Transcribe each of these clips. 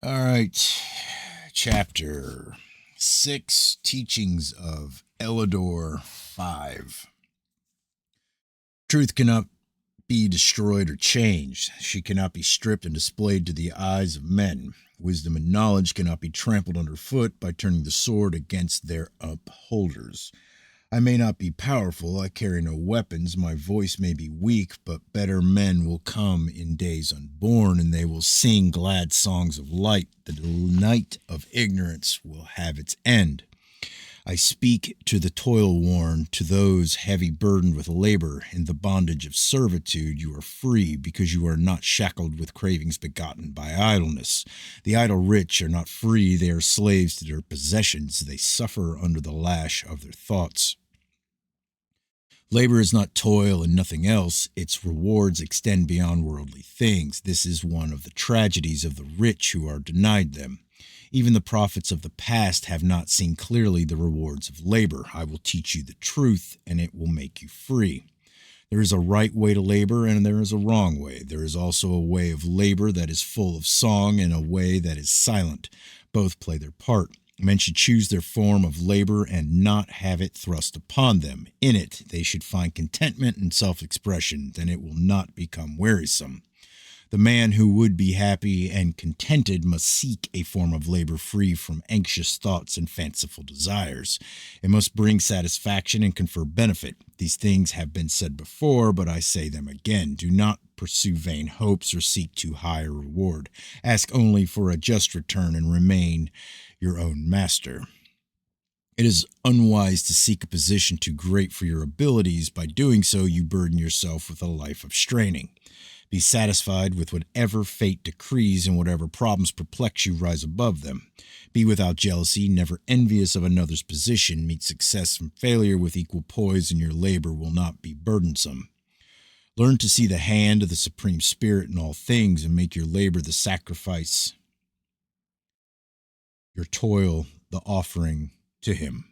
All right. Chapter 6, Teachings of Elidor 5. Truth cannot be destroyed or changed. She cannot be stripped and displayed to the eyes of men. Wisdom and knowledge cannot be trampled underfoot by turning the sword against their upholders. I may not be powerful, I carry no weapons, my voice may be weak, but better men will come in days unborn, and they will sing glad songs of light. The night of ignorance will have its end. I speak to the toil-worn, to those heavy burdened with labor. In the bondage of servitude you are free, because you are not shackled with cravings begotten by idleness. The idle rich are not free, they are slaves to their possessions. They suffer under the lash of their thoughts. Labor is not toil and nothing else. Its rewards extend beyond worldly things. This is one of the tragedies of the rich who are denied them. Even the prophets of the past have not seen clearly the rewards of labor. I will teach you the truth, and it will make you free. There is a right way to labor, and there is a wrong way. There is also a way of labor that is full of song, and a way that is silent. Both play their part. Men should choose their form of labor and not have it thrust upon them. In it, they should find contentment and self-expression. Then it will not become wearisome. The man who would be happy and contented must seek a form of labor free from anxious thoughts and fanciful desires. It must bring satisfaction and confer benefit. These things have been said before, but I say them again. Do not pursue vain hopes or seek too high a reward. Ask only for a just return and remain your own master. It is unwise to seek a position too great for your abilities. By doing so, you burden yourself with a life of straining. Be satisfied with whatever fate decrees, and whatever problems perplex you, rise above them. Be without jealousy, never envious of another's position. Meet success and failure with equal poise, and your labor will not be burdensome. Learn to see the hand of the Supreme Spirit in all things, and make your labor the sacrifice, your toil the offering to him.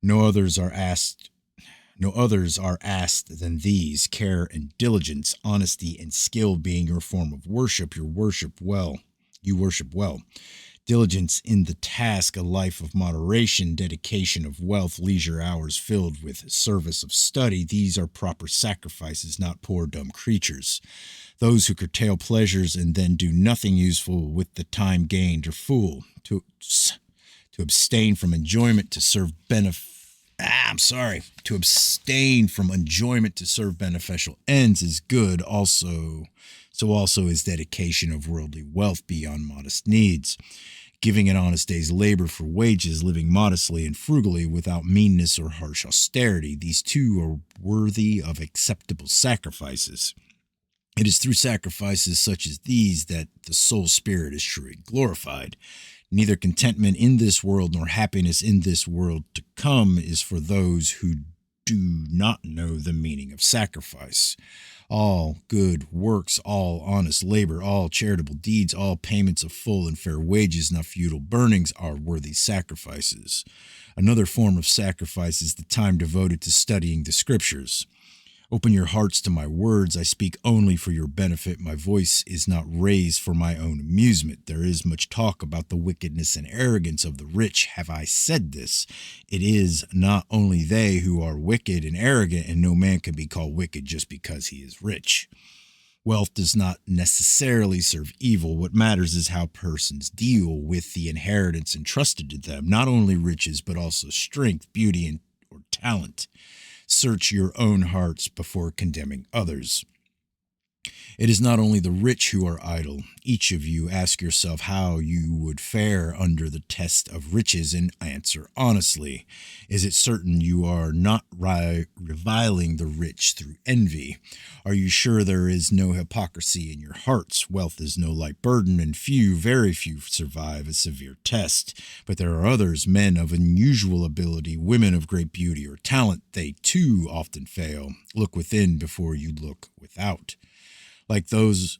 No others are asked than these: care and diligence, honesty and skill being your form of worship. You worship well. Diligence in the task, a life of moderation, dedication of wealth, leisure hours filled with service of study. These are proper sacrifices, not poor dumb creatures. Those who curtail pleasures and then do nothing useful with the time gained are fool. To abstain from enjoyment to serve To abstain from enjoyment to serve beneficial ends is good. So also is dedication of worldly wealth beyond modest needs. Giving an honest day's labor for wages, living modestly and frugally without meanness or harsh austerity. These two are worthy of acceptable sacrifices. It is through sacrifices such as these that the soul spirit is truly glorified. Neither contentment in this world nor happiness in this world to come is for those who do not know the meaning of sacrifice. All good works, all honest labor, all charitable deeds, all payments of full and fair wages, not futile burnings, are worthy sacrifices. Another form of sacrifice is the time devoted to studying the scriptures. Open your hearts to my words. I speak only for your benefit. My voice is not raised for my own amusement. There is much talk about the wickedness and arrogance of the rich. Have I said this? It is not only they who are wicked and arrogant, and no man can be called wicked just because he is rich. Wealth does not necessarily serve evil. What matters is how persons deal with the inheritance entrusted to them, not only riches, but also strength, beauty, or talent. Search your own hearts before condemning others. It is not only the rich who are idle. Each of you ask yourself how you would fare under the test of riches and answer honestly. Is it certain you are not reviling the rich through envy? Are you sure there is no hypocrisy in your hearts? Wealth is no light burden, and very few survive a severe test. But there are others, men of unusual ability, women of great beauty or talent. They too often fail. Look within before you look without. Like those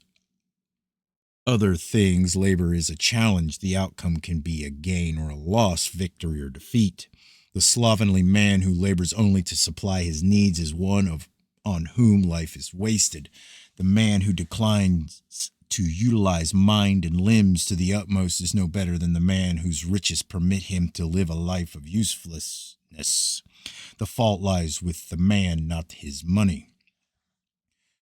other things, labor is a challenge. The outcome can be a gain or a loss, victory or defeat. The slovenly man who labors only to supply his needs is one on whom life is wasted. The man who declines to utilize mind and limbs to the utmost is no better than the man whose riches permit him to live a life of uselessness. The fault lies with the man, not his money.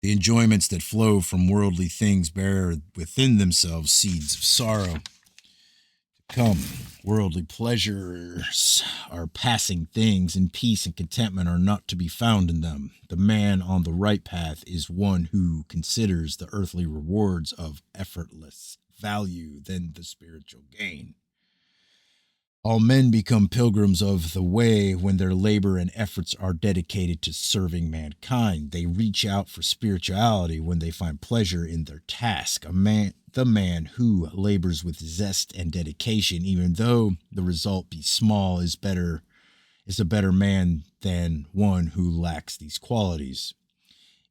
The enjoyments that flow from worldly things bear within themselves seeds of sorrow. Come, worldly pleasures are passing things, and peace and contentment are not to be found in them. The man on the right path is one who considers the earthly rewards of effortless value than the spiritual gain. All men become pilgrims of the way when their labor and efforts are dedicated to serving mankind. They reach out for spirituality when they find pleasure in their task. The man who labors with zest and dedication, even though the result be small, is a better man than one who lacks these qualities.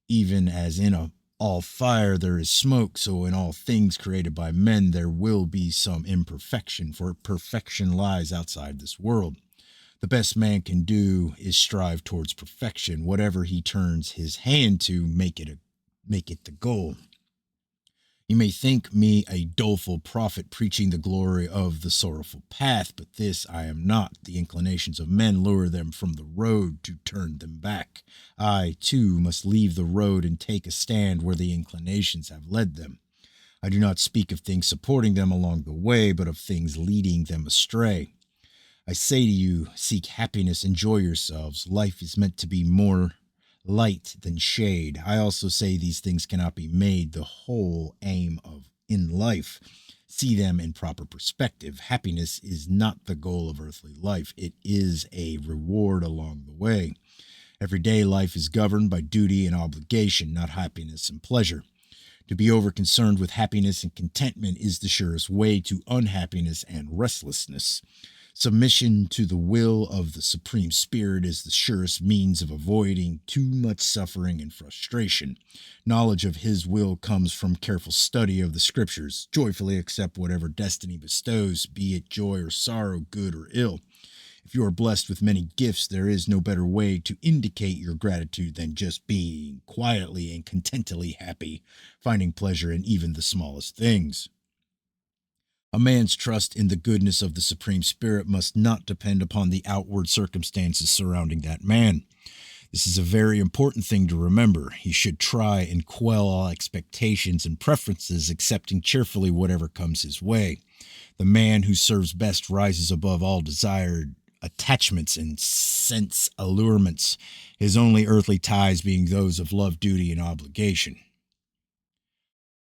Even as in all fire there is smoke, so in all things created by men there will be some imperfection, for perfection lies outside this world. The best man can do is strive towards perfection. Whatever he turns his hand to, make it the goal. You may think me a doleful prophet preaching the glory of the sorrowful path, but this I am not. The inclinations of men lure them from the road to turn them back. I, too, must leave the road and take a stand where the inclinations have led them. I do not speak of things supporting them along the way, but of things leading them astray. I say to you, seek happiness, enjoy yourselves. Life is meant to be more light than shade. I also say these things cannot be made the whole aim in life. See them in proper perspective. Happiness is not the goal of earthly life. It is a reward along the way. Everyday life is governed by duty and obligation, not happiness and pleasure. To be over-concerned with happiness and contentment is the surest way to unhappiness and restlessness. Submission to the will of the Supreme Spirit is the surest means of avoiding too much suffering and frustration. Knowledge of His will comes from careful study of the Scriptures. Joyfully accept whatever destiny bestows, be it joy or sorrow, good or ill. If you are blessed with many gifts, there is no better way to indicate your gratitude than just being quietly and contentedly happy, finding pleasure in even the smallest things. A man's trust in the goodness of the Supreme Spirit must not depend upon the outward circumstances surrounding that man. This is a very important thing to remember. He should try and quell all expectations and preferences, accepting cheerfully whatever comes his way. The man who serves best rises above all desired attachments and sense allurements, his only earthly ties being those of love, duty, and obligation.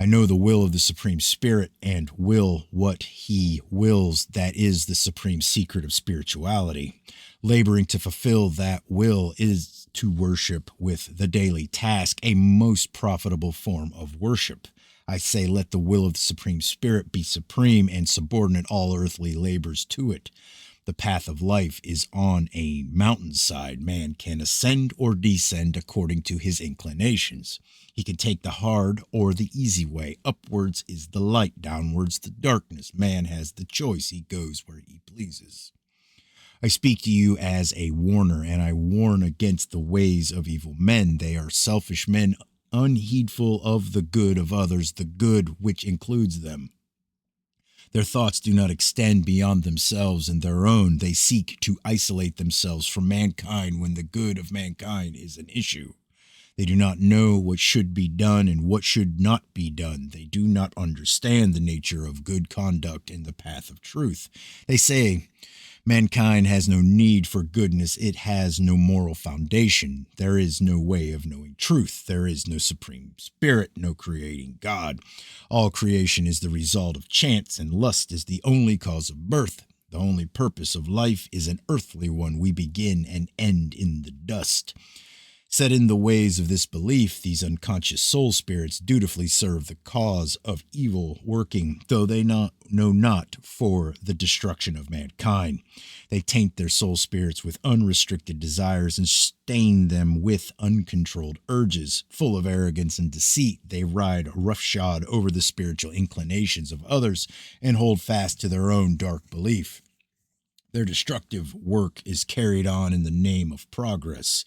I know the will of the Supreme Spirit and will what He wills. That is the supreme secret of spirituality. Laboring to fulfill that will is to worship with the daily task, a most profitable form of worship. I say, let the will of the Supreme Spirit be supreme and subordinate all earthly labors to it. The path of life is on a mountainside. Man can ascend or descend according to his inclinations. He can take the hard or the easy way. Upwards is the light, downwards the darkness. Man has the choice. He goes where he pleases. I speak to you as a warner, and I warn against the ways of evil men. They are selfish men, unheedful of the good of others, the good which includes them. Their thoughts do not extend beyond themselves and their own. They seek to isolate themselves from mankind when the good of mankind is an issue. They do not know what should be done and what should not be done. They do not understand the nature of good conduct and the path of truth. They say, mankind has no need for goodness. It has no moral foundation. There is no way of knowing truth. There is no Supreme Spirit, no creating God. All creation is the result of chance, and lust is the only cause of birth. The only purpose of life is an earthly one. We begin and end in the dust. Set in the ways of this belief, these unconscious soul spirits dutifully serve the cause of evil working, though they know not for the destruction of mankind. They taint their soul spirits with unrestricted desires and stain them with uncontrolled urges. Full of arrogance and deceit, they ride roughshod over the spiritual inclinations of others and hold fast to their own dark belief. Their destructive work is carried on in the name of progress.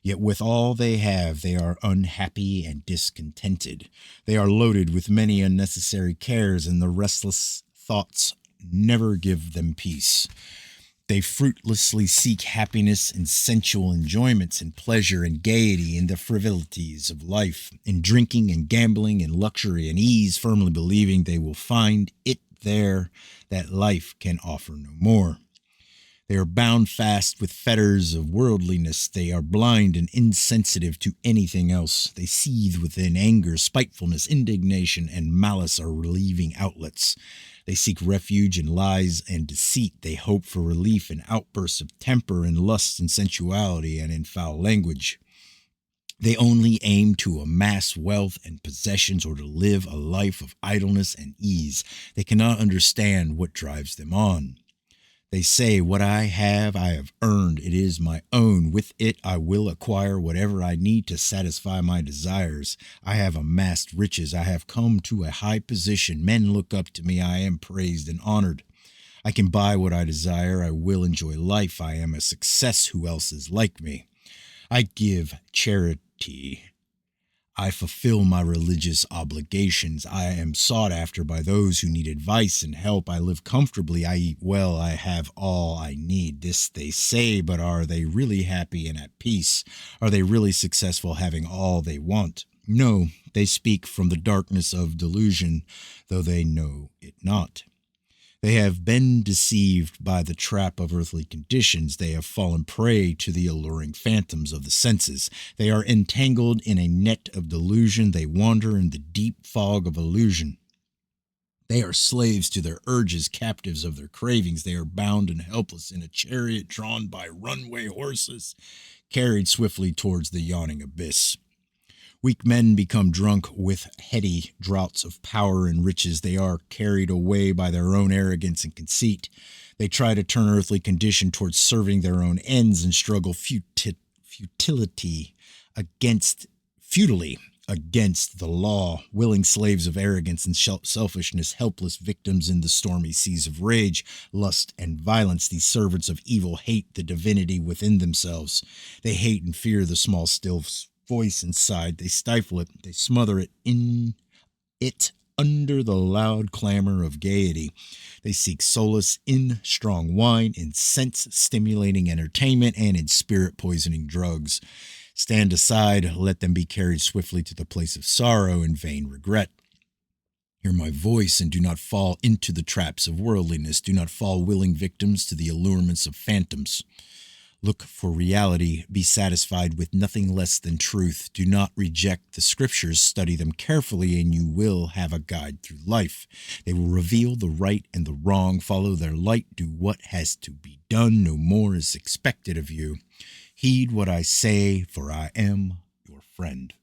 Yet with all they have, they are unhappy and discontented. They are loaded with many unnecessary cares, and the restless thoughts never give them peace. They fruitlessly seek happiness in sensual enjoyments and pleasure and gaiety in the frivolities of life, in drinking and gambling and luxury and ease, firmly believing they will find it there that life can offer no more. They are bound fast with fetters of worldliness. They are blind and insensitive to anything else. They seethe within anger, spitefulness, indignation, and malice are relieving outlets. They seek refuge in lies and deceit. They hope for relief in outbursts of temper and lust and sensuality and in foul language. They only aim to amass wealth and possessions or to live a life of idleness and ease. They cannot understand what drives them on. They say, what I have earned. It is my own. With it, I will acquire whatever I need to satisfy my desires. I have amassed riches. I have come to a high position. Men look up to me. I am praised and honored. I can buy what I desire. I will enjoy life. I am a success. Who else is like me? I give charity. I fulfill my religious obligations. I am sought after by those who need advice and help. I live comfortably. I eat well. I have all I need. This they say, but are they really happy and at peace? Are they really successful, having all they want? No, they speak from the darkness of delusion, though they know it not. They have been deceived by the trap of earthly conditions. They have fallen prey to the alluring phantoms of the senses. They are entangled in a net of delusion. They wander in the deep fog of illusion. They are slaves to their urges, captives of their cravings. They are bound and helpless in a chariot drawn by runaway horses, carried swiftly towards the yawning abyss. Weak men become drunk with heady draughts of power and riches. They are carried away by their own arrogance and conceit. They try to turn earthly condition towards serving their own ends and struggle futilely against the law, willing slaves of arrogance and selfishness, helpless victims in the stormy seas of rage, lust, and violence. These servants of evil hate the divinity within themselves. They hate and fear the small, still voice inside. They stifle it. They smother it under the loud clamor of gaiety. They seek solace in strong wine, in sense-stimulating entertainment, and in spirit-poisoning drugs. Stand aside. Let them be carried swiftly to the place of sorrow and vain regret. Hear my voice and do not fall into the traps of worldliness. Do not fall willing victims to the allurements of phantoms. Look for reality. Be satisfied with nothing less than truth. Do not reject the scriptures. Study them carefully, and you will have a guide through life. They will reveal the right and the wrong. Follow their light. Do what has to be done. No more is expected of you. Heed what I say, for I am your friend.